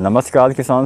नमस्कार किसान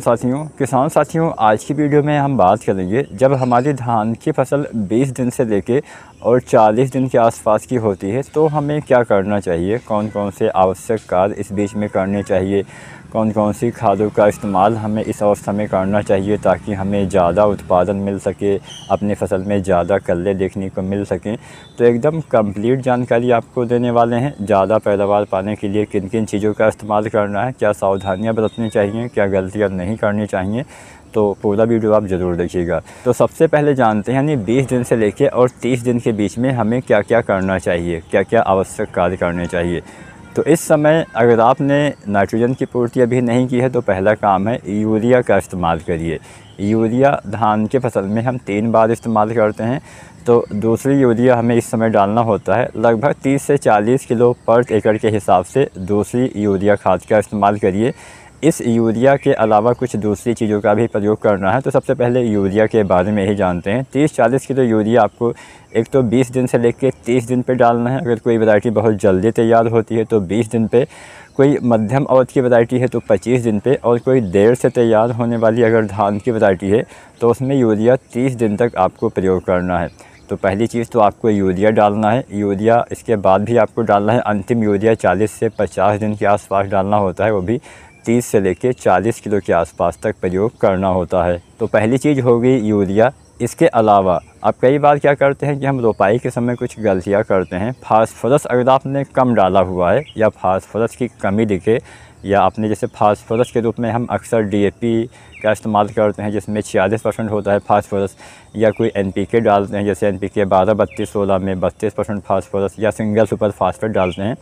साथियों आज की वीडियो में हम बात करेंगे जब हमारी धान की फसल 20 दिन से लेके और 40 दिन के आसपास की होती है तो हमें क्या करना चाहिए, कौन कौन से आवश्यक कार्य इस बीच में करने चाहिए, कौन कौन सी खादों का इस्तेमाल हमें इस अवस्था में करना चाहिए ताकि हमें ज़्यादा उत्पादन मिल सके, अपनी फसल में ज़्यादा कल्ले देखने को मिल सकें। तो एकदम कंप्लीट जानकारी आपको देने वाले हैं। ज़्यादा पैदावार पाने के लिए किन किन चीज़ों का इस्तेमाल करना है, क्या सावधानियाँ बरतनी चाहिए, क्या गलतियाँ नहीं करनी चाहिए, तो पूरा वीडियो आप ज़रूर देखिएगा। तो सबसे पहले जानते हैं यानी 20 दिन से लेके और 30 दिन के बीच में हमें क्या क्या करना चाहिए, क्या क्या आवश्यक कार्य करने चाहिए। तो इस समय अगर आपने नाइट्रोजन की पूर्ति अभी नहीं की है तो पहला काम है यूरिया का इस्तेमाल करिए। यूरिया धान के फसल में हम 3 बार इस्तेमाल करते हैं, तो दूसरी यूरिया हमें इस समय डालना होता है। लगभग 30 से 40 किलो पर एकड़ के हिसाब से दूसरी यूरिया खाद का इस्तेमाल करिए। इस यूरिया के अलावा कुछ दूसरी चीज़ों का भी प्रयोग करना है। तो सबसे पहले यूरिया के बारे में ही जानते हैं। 30-40 किलो यूरिया आपको एक तो 20 दिन से लेकर 30 दिन पे डालना है। अगर कोई वैरायटी बहुत जल्दी तैयार होती है तो 20 दिन पे, कोई मध्यम अवधि की वैरायटी है तो 25 दिन पे, और कोई देर से तैयार होने वाली अगर धान की वैरायटी है तो उसमें यूरिया 30 दिन तक आपको प्रयोग करना है। तो पहली चीज़ तो आपको यूरिया डालना है। यूरिया इसके बाद भी आपको डालना है। अंतिम यूरिया 40 से 50 दिन के आसपास डालना होता है, वो भी 30 से लेकर 40 किलो के आसपास तक प्रयोग करना होता है। तो पहली चीज़ हो गई यूरिया। इसके अलावा आप कई बार क्या करते हैं कि हम रोपाई के समय कुछ गलतियां करते हैं। फास्फोरस अगर आपने कम डाला हुआ है या फास्फोरस की कमी दिखे, या आपने जैसे फास्फोरस के रूप में हम अक्सर डीएपी का इस्तेमाल करते हैं जिसमें 46% होता है फास्फोरस, या कोई एनपीके डालते हैं जैसे एनपीके 12-32-16 में 32% फास्फोरस, या सिंगल सुपर फास्फेट डालते हैं।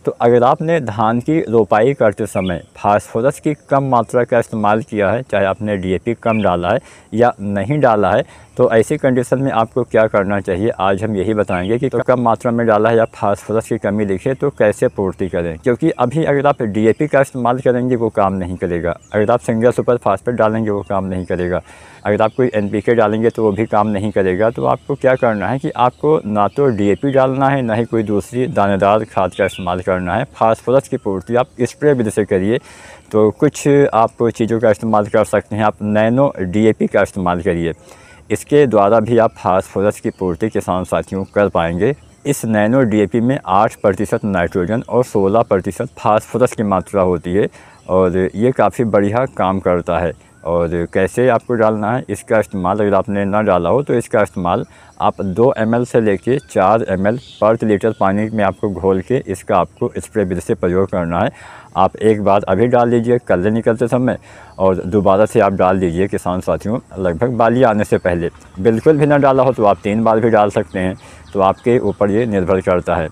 तो अगर आपने धान की रोपाई करते समय फास्फोरस की कम मात्रा का इस्तेमाल किया है, चाहे आपने डीएपी कम डाला है या नहीं डाला है, तो ऐसी कंडीशन में आपको क्या करना चाहिए आज हम यही बताएंगे कि तो कम मात्रा में डाला है या फास्फोरस की कमी दिखे तो कैसे पूर्ति करें। क्योंकि अभी अगर आप डीएपी का इस्तेमाल करेंगे वो काम नहीं करेगा, अगर आप सिंगल सुपर फास्फेट डालेंगे वो काम नहीं करेगा, अगर आप कोई एनपीके डालेंगे तो वो भी काम नहीं करेगा। तो आपको क्या करना है कि आपको ना तो डीएपी डालना है, ना ही कोई दूसरी दानेदार खाद का इस्तेमाल करना है। फास्फोरस की पूर्ति आप स्प्रे विधि से करिए। तो कुछ आप चीज़ों का इस्तेमाल कर सकते हैं। आप नैनो डीएपी का इस्तेमाल करिए, इसके द्वारा भी आप फास्फोरस की पूर्ति किसान साथियों कर पाएंगे। इस नैनो डीएपी में 8% नाइट्रोजन और 16% फास्फोरस की मात्रा होती है, और ये काफ़ी बढ़िया काम करता है। और कैसे आपको डालना है इसका इस्तेमाल, अगर आपने ना डाला हो तो इसका इस्तेमाल आप 2 ml से लेके 4 ml पर लीटर पानी में आपको घोल के इसका आपको स्प्रे विधि से प्रयोग करना है। आप एक बार अभी डाल दीजिए कल्ले निकलते समय, और दोबारा से आप डाल दीजिए किसान साथियों लगभग बाली आने से पहले। बिल्कुल भी ना डाला हो तो आप 3 बार भी डाल सकते हैं, तो आपके ऊपर ये निर्भर करता है।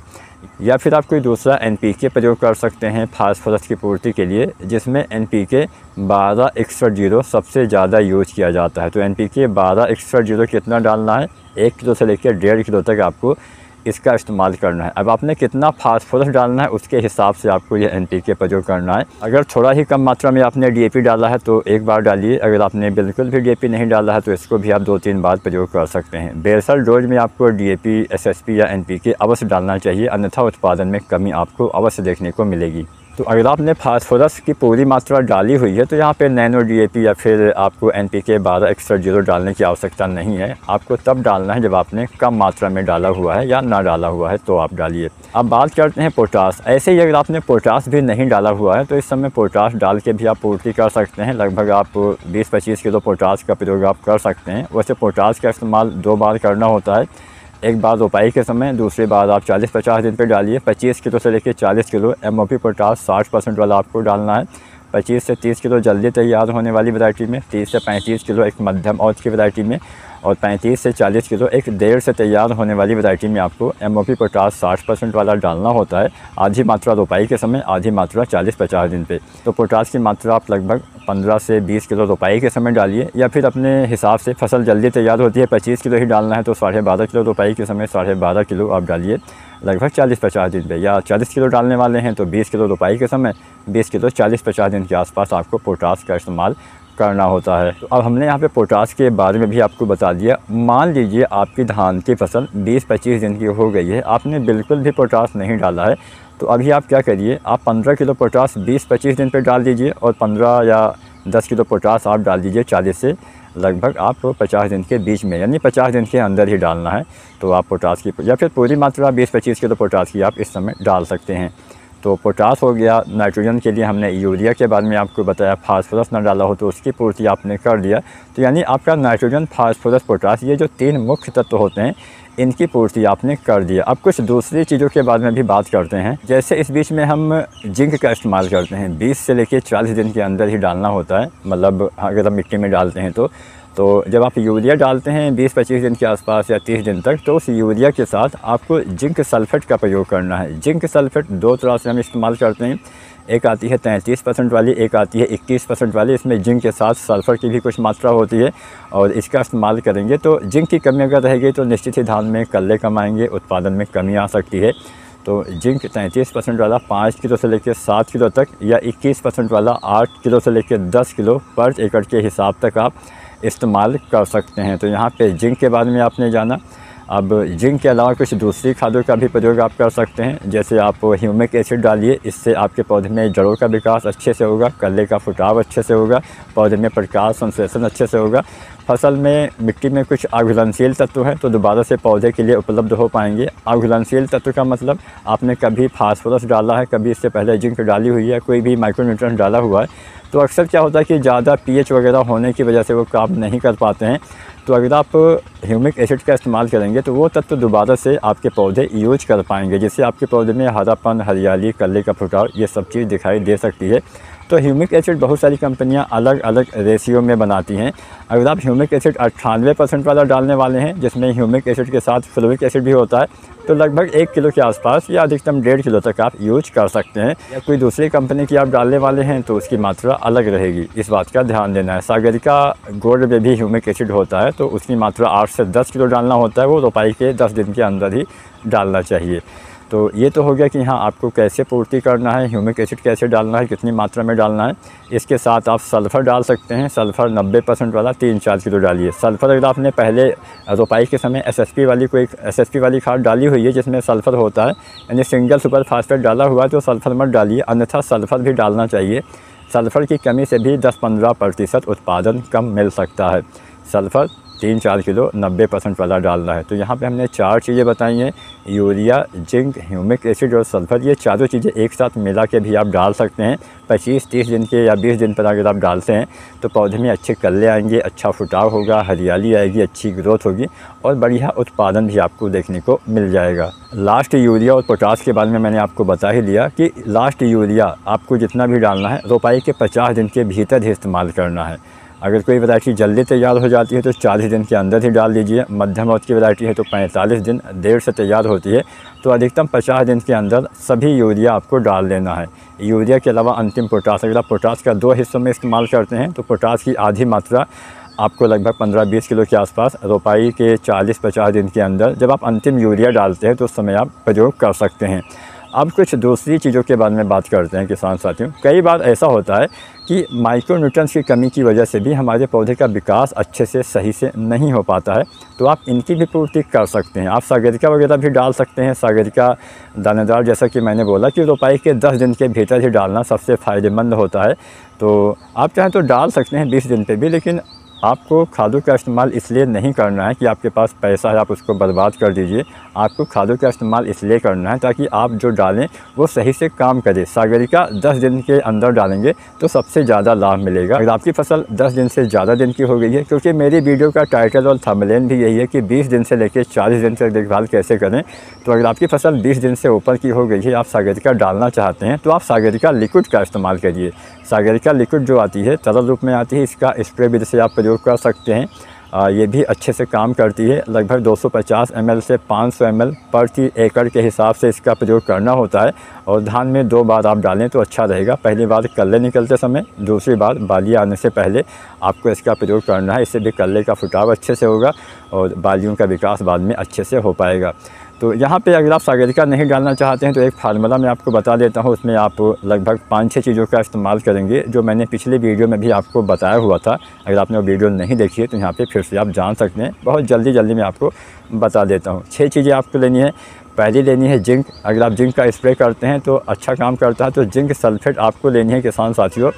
या फिर आप कोई दूसरा एनपीके प्रयोग कर सकते हैं फास्फोरस की पूर्ति के लिए, जिसमें एनपीके 12-61-0 सबसे ज़्यादा यूज किया जाता है। तो एनपीके 12-61-0 कितना डालना है, 1 किलो से लेकर 1.5 किलो तक आपको इसका इस्तेमाल करना है। अब आपने कितना फास्फोरस डालना है उसके हिसाब से आपको ये एनपीके प्रयोग करना है। अगर थोड़ा ही कम मात्रा में आपने डीएपी डाला है तो एक बार डालिए, अगर आपने बिल्कुल भी डीएपी नहीं डाला है तो इसको भी आप 2-3 बार प्रयोग कर सकते हैं। बेसल डोज में आपको डीएपी, एसएसपी या एनपीके अवश्य डालना चाहिए, अन्यथा उत्पादन में कमी आपको अवश्य देखने को मिलेगी। तो अगर आपने फास्फोरस की पूरी मात्रा डाली हुई है तो यहाँ पे नैनो डीएपी या फिर आपको एनपीके 12-61-0 डालने की आवश्यकता नहीं है। आपको तब डालना है जब आपने कम मात्रा में डाला हुआ है या ना डाला हुआ है तो आप डालिए। अब बात करते हैं पोटास। ऐसे ही अगर आपने पोटास भी नहीं डाला हुआ है तो इस समय पोटास डाल के भी आप पूर्ति कर सकते हैं। लगभग आप 20-25 किलो पोटास का प्रयोग आप कर सकते हैं। वैसे पोटास का इस्तेमाल 2 बार करना होता है, एक बार रोपाई के समय, दूसरी बार आप 40-50 दिन पे डालिए। 25 किलो से लेकर 40 किलो एमओपी पोटास 60% वाला आपको डालना है। 25 से 30 किलो जल्दी तैयार होने वाली वैरायटी में, 30 से 35 किलो एक मध्यम अवधि की वैरायटी में, और 35 से 40 किलो एक देर से तैयार होने वाली वैरायटी में आपको एमओपी पोटास 60% वाला डालना होता है। आधी मात्रा रोपाई के समय, आधी मात्रा 40-50 दिन पे। तो पोटास की मात्रा आप लगभग 15 से 20 किलो रोपाई के समय डालिए, या फिर अपने हिसाब से फसल जल्दी तैयार होती है 25 किलो ही डालना है तो 12.5 किलो रोपाई के समय 12.5 किलो आप डालिए लगभग 40-50 दिन पे। या 40 किलो डालने वाले हैं तो 20 किलो रोपाई के समय, 20 किलो 40-50 दिन के आसपास आपको पोटास का इस्तेमाल करना होता है। तो अब हमने यहाँ पे पोटाश के बारे में भी आपको बता दिया। मान लीजिए आपकी धान की फसल 20-25 दिन की हो गई है, आपने बिल्कुल भी पोटाश नहीं डाला है, तो अभी आप क्या करिए, आप 15 किलो पोटाश 20-25 दिन पे डाल दीजिए और 15 या 10 किलो पोटाश आप डाल दीजिए 40 से लगभग आप 50 दिन के बीच में, यानी 50 दिन के अंदर ही डालना है। तो आप पोटाश की या फिर पूरी मात्रा 20-25 किलो पोटाश की आप इस समय डाल सकते हैं। तो पोटाश हो गया। नाइट्रोजन के लिए हमने यूरिया के बारे में आपको बताया, फास्फोरस ना डाला हो तो उसकी पूर्ति आपने कर दिया। तो यानी आपका नाइट्रोजन, फास्फोरस, पोटाश, ये जो 3 मुख्य तत्व होते हैं, इनकी पूर्ति आपने कर दिया। अब कुछ दूसरी चीज़ों के बारे में भी बात करते हैं। जैसे इस बीच में हम जिंक का इस्तेमाल करते हैं, 20 से लेकर 40 दिन के अंदर ही डालना होता है, मतलब अगर हम मिट्टी में डालते हैं तो जब आप यूरिया डालते हैं 20-25 दिन के आसपास या 30 दिन तक, तो उस यूरिया के साथ आपको जिंक सल्फेट का प्रयोग करना है। जिंक सल्फेट 2 तरह से हम इस्तेमाल करते हैं, एक आती है 33% वाली, एक आती है 21% वाली। इसमें जिंक के साथ सल्फ़र की भी कुछ मात्रा होती है और इसका इस्तेमाल करेंगे तो जिंक की कमी अगर रहेगी तो निश्चित ही धान में कल्ले कम आएंगे, उत्पादन में कमी आ सकती है। तो जिंक 33% वाला 5 किलो से लेकर 7 किलो तक, या 21% वाला 8 किलो से लेकर 10 किलो पर एकड़ के हिसाब तक आप इस्तेमाल कर सकते हैं। तो यहाँ पे जिंक के बारे में आपने जाना। अब जिंक के अलावा कुछ दूसरी खादों का भी प्रयोग आप कर सकते हैं, जैसे आप ह्यूमिक एसिड डालिए, इससे आपके पौधे में जड़ों का विकास अच्छे से होगा, कल्ले का फुटाव अच्छे से होगा, पौधे में प्रकाश संश्लेषण अच्छे से होगा, फसल में मिट्टी में कुछ अघुलनशील तत्व है तो दोबारा से पौधे के लिए उपलब्ध हो पाएंगे। अघुलनशील तत्व का मतलब आपने कभी फास्फोरस डाला है, कभी इससे पहले जिंक डाली हुई है, कोई भी माइक्रोन्यूट्रिएंट डाला हुआ है, तो अक्सर क्या होता है कि ज़्यादा पीएच वगैरह होने की वजह से वो काम नहीं कर पाते हैं। तो अगर आप ह्यूमिक एसिड का इस्तेमाल करेंगे तो वो तत्व दोबारा से आपके पौधे यूज कर पाएंगे, जिससे आपके पौधे में हरापन, हरियाली, कल्ले का फुटाव, ये सब चीज़ दिखाई दे सकती है। तो ह्यूमिक एसिड बहुत सारी कंपनियां अलग अलग रेशियो में बनाती हैं। अगर आप ह्यूमिक एसिड 98% वाला डालने वाले हैं, जिसमें ह्यूमिक एसिड के साथ फ्लोरिक एसिड भी होता है, तो लगभग 1 किलो के आसपास या अधिकतम 1.5 किलो तक आप यूज कर सकते हैं। या कोई दूसरी कंपनी की आप डालने वाले हैं तो उसकी मात्रा अलग रहेगी, इस बात का ध्यान देना है। सागरिका गोल्ड में भी ह्यूमिक एसिड होता है तो उसकी मात्रा 8 से 10 किलो डालना होता है, वो रोपाई के 10 दिन के अंदर ही डालना चाहिए। तो ये तो हो गया कि हाँ आपको कैसे पूर्ति करना है, ह्यूमिक एसिड कैसे डालना है, कितनी मात्रा में डालना है। इसके साथ आप सल्फ़र डाल सकते हैं। सल्फ़र 90% वाला 3-4 किलो डालिए। सल्फ़र अगर आपने पहले रोपाई के समय एसएसपी वाली खाद डाली हुई है जिसमें सल्फ़र होता है, यानी सिंगल सुपर फास्फेट डाला हुआ है, तो सल्फ़र मत डालिए, अन्यथा सल्फ़र भी डालना चाहिए। सल्फ़र की कमी से भी 10-15% उत्पादन कम मिल सकता है। सल्फ़र 3-4 किलो 90% वाला डालना है। तो यहाँ पे हमने 4 चीज़ें बताई हैं, यूरिया, जिंक, ह्यूमिक एसिड और सल्फ़र। ये चारों चीज़ें एक साथ मिला के भी आप डाल सकते हैं। 25-30 दिन के या 20 दिन पर अगर आप डालते हैं तो पौधे में अच्छे कल्ले आएंगे, अच्छा फुटाव होगा, हरियाली आएगी, अच्छी ग्रोथ होगी और बढ़िया उत्पादन भी आपको देखने को मिल जाएगा। लास्ट यूरिया और पोटाश के बारे में मैंने आपको बता ही दिया कि लास्ट यूरिया आपको जितना भी डालना है रोपाई के 50 दिन के भीतर ही इस्तेमाल करना है। अगर कोई वैरायटी जल्दी तैयार हो जाती है तो 40 दिन के अंदर ही डाल दीजिए। मध्यम अवधि की वैरायटी है तो 45 दिन देर से तैयार होती है, तो अधिकतम 50 दिन के अंदर सभी यूरिया आपको डाल देना है। यूरिया के अलावा अंतिम पोटाश, अगर आप पोटाश का 2 हिस्सों में इस्तेमाल करते हैं तो पोटाश की आधी मात्रा आपको लगभग 15-20 किलो के आसपास रोपाई के 40-50 दिन के अंदर जब आप अंतिम यूरिया डालते हैं तो उस समय आप प्रयोग कर सकते हैं। अब कुछ दूसरी चीज़ों के बारे में बात करते हैं किसान साथियों। कई बार ऐसा होता है कि माइक्रोन्यूट्रिएंट्स की कमी की वजह से भी हमारे पौधे का विकास अच्छे से सही से नहीं हो पाता है, तो आप इनकी भी पूर्ति कर सकते हैं। आप सागरिका वगैरह भी डाल सकते हैं। सागरिका दानेदार, जैसा कि मैंने बोला कि रोपाई के 10 दिन के भीतर ही डालना सबसे फ़ायदेमंद होता है। तो आप चाहें तो डाल सकते हैं 20 दिन पे भी, लेकिन आपको खादों का इस्तेमाल इसलिए नहीं करना है कि आपके पास पैसा है आप उसको बर्बाद कर दीजिए। आपको खादों का इस्तेमाल इसलिए करना है ताकि आप जो डालें वो सही से काम करे। सागरिका 10 दिन के अंदर डालेंगे तो सबसे ज़्यादा लाभ मिलेगा। अगर आपकी फसल 10 दिन से ज़्यादा दिन की हो गई है, क्योंकि मेरी वीडियो का टाइटल और थंबनेल भी यही है कि 20 दिन से लेकर 40 दिन तक देखभाल कैसे करें, तो अगर आपकी फसल 20 दिन से ऊपर की हो गई है, आप सागरिका डालना चाहते हैं तो आप सागरिका लिक्विड का इस्तेमाल करिए। सागरिका लिक्विड जो आती है तरल रूप में आती है, इसका स्प्रे विधि से आप प्रयोग कर सकते हैं। ये भी अच्छे से काम करती है। लगभग 250 ml से 500 ml प्रति एकड़ के हिसाब से इसका प्रयोग करना होता है और धान में 2 बार आप डालें तो अच्छा रहेगा। पहली बार कल्ले निकलते समय, दूसरी बार बालियाँ आने से पहले आपको इसका प्रयोग करना है। इससे भी कल्ले का फुटाव अच्छे से होगा और बालियों का विकास बाद में अच्छे से हो पाएगा। तो यहाँ पे अगर आप सागरिका नहीं डालना चाहते हैं तो एक फार्मूला मैं आपको बता देता हूँ, उसमें आप लगभग 5-6 चीज़ों का इस्तेमाल करेंगे, जो मैंने पिछले वीडियो में भी आपको बताया हुआ था। अगर आपने वो वीडियो नहीं देखी है तो यहाँ पे फिर से आप जान सकते हैं, बहुत जल्दी मैं आपको बता देता हूँ। 6 चीज़ें आपको लेनी है। पहली लेनी है जिंक। अगर आप जिंक का स्प्रे करते हैं तो अच्छा काम करता है, तो जिंक सल्फेट आपको लेनी है किसान साथियों,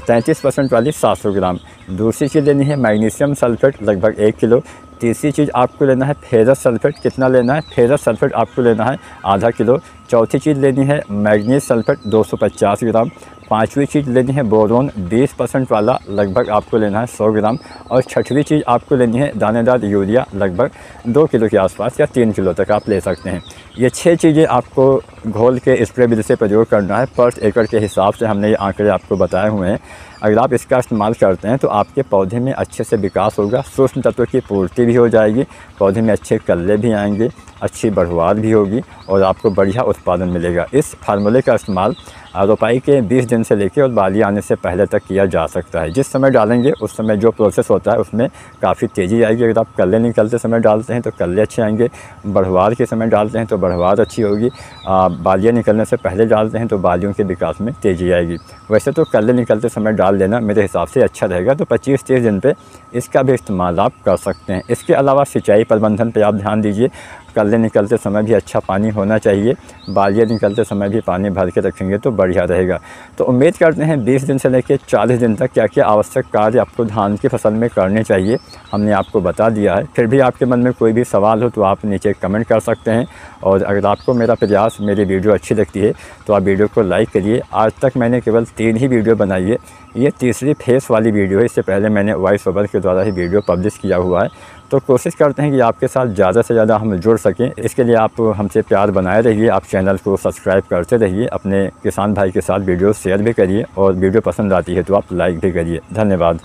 33% वाली 700 ग्राम। दूसरी चीज़ लेनी है मैग्नीशियम सल्फेट, लगभग 1 किलो। तीसरी चीज़ आपको लेना है फेरस सल्फेट। कितना लेना है? फेरस सल्फेट आपको लेना है आधा किलो। चौथी चीज़ लेनी है मैग्नीज सल्फेट 250 ग्राम। पाँचवीं चीज़ लेनी है बोरोन 20% वाला, लगभग आपको लेना है 100 ग्राम। और छठवीं चीज़ आपको लेनी है दानेदार यूरिया, लगभग 2 किलो के आसपास या 3 किलो तक आप ले सकते हैं। ये 6 चीज़ें आपको घोल के स्प्रे विधि से प्रयोग करना है। पर एकड़ के हिसाब से हमने ये आंकड़े आपको बताए हुए हैं। अगर आप इसका इस्तेमाल करते हैं तो आपके पौधे में अच्छे से विकास होगा, सूक्ष्म तत्वों की पूर्ति भी हो जाएगी, पौधे में अच्छे कल्ले भी आएंगे, अच्छी बढ़वार भी होगी और आपको बढ़िया उत्पादन मिलेगा। इस फार्मूले का इस्तेमाल रोपाई के 20 दिन से लेकर और बाली आने से पहले तक किया जा सकता है। जिस समय डालेंगे उस समय जो प्रोसेस होता है उसमें काफ़ी तेज़ी आएगी। अगर आप कल्ले निकलते समय डालते हैं तो कल्ले अच्छे आएंगे, बढ़वार के समय डालते हैं तो बढ़वार अच्छी होगी, बालियाँ निकलने से पहले डालते हैं तो बालियों के विकास में तेज़ी आएगी। वैसे तो कल्ले निकलते समय डाल लेना मेरे हिसाब से अच्छा रहेगा, तो 25-30 दिन पे इसका भी इस्तेमाल आप कर सकते हैं। इसके अलावा सिंचाई प्रबंधन पे आप ध्यान दीजिए। कल्ले निकलते समय भी अच्छा पानी होना चाहिए, बालियाँ निकलते समय भी पानी भर के रखेंगे तो बढ़िया रहेगा। तो उम्मीद करते हैं 20 दिन से लेकर 40 दिन तक क्या क्या आवश्यक कार्य आपको धान की फसल में करने चाहिए हमने आपको बता दिया है। फिर भी आपके मन में कोई भी सवाल हो तो आप नीचे कमेंट कर सकते हैं। और अगर आपको मेरा प्रयास, मेरी वीडियो अच्छी लगती है तो आप वीडियो को लाइक करिए। आज तक मैंने केवल 3 ही वीडियो बनाई है, ये तीसरी फेस वाली वीडियो है। इससे पहले मैंने वॉइस ओवर के द्वारा ही वीडियो पब्लिश किया हुआ है। तो कोशिश करते हैं कि आपके साथ ज़्यादा से ज़्यादा हम जुड़ सकें। इसके लिए आप हमसे प्यार बनाए रहिए, आप चैनल को सब्सक्राइब करते रहिए, अपने किसान भाई के साथ वीडियो शेयर भी करिए और वीडियो पसंद आती है तो आप लाइक भी करिए। धन्यवाद।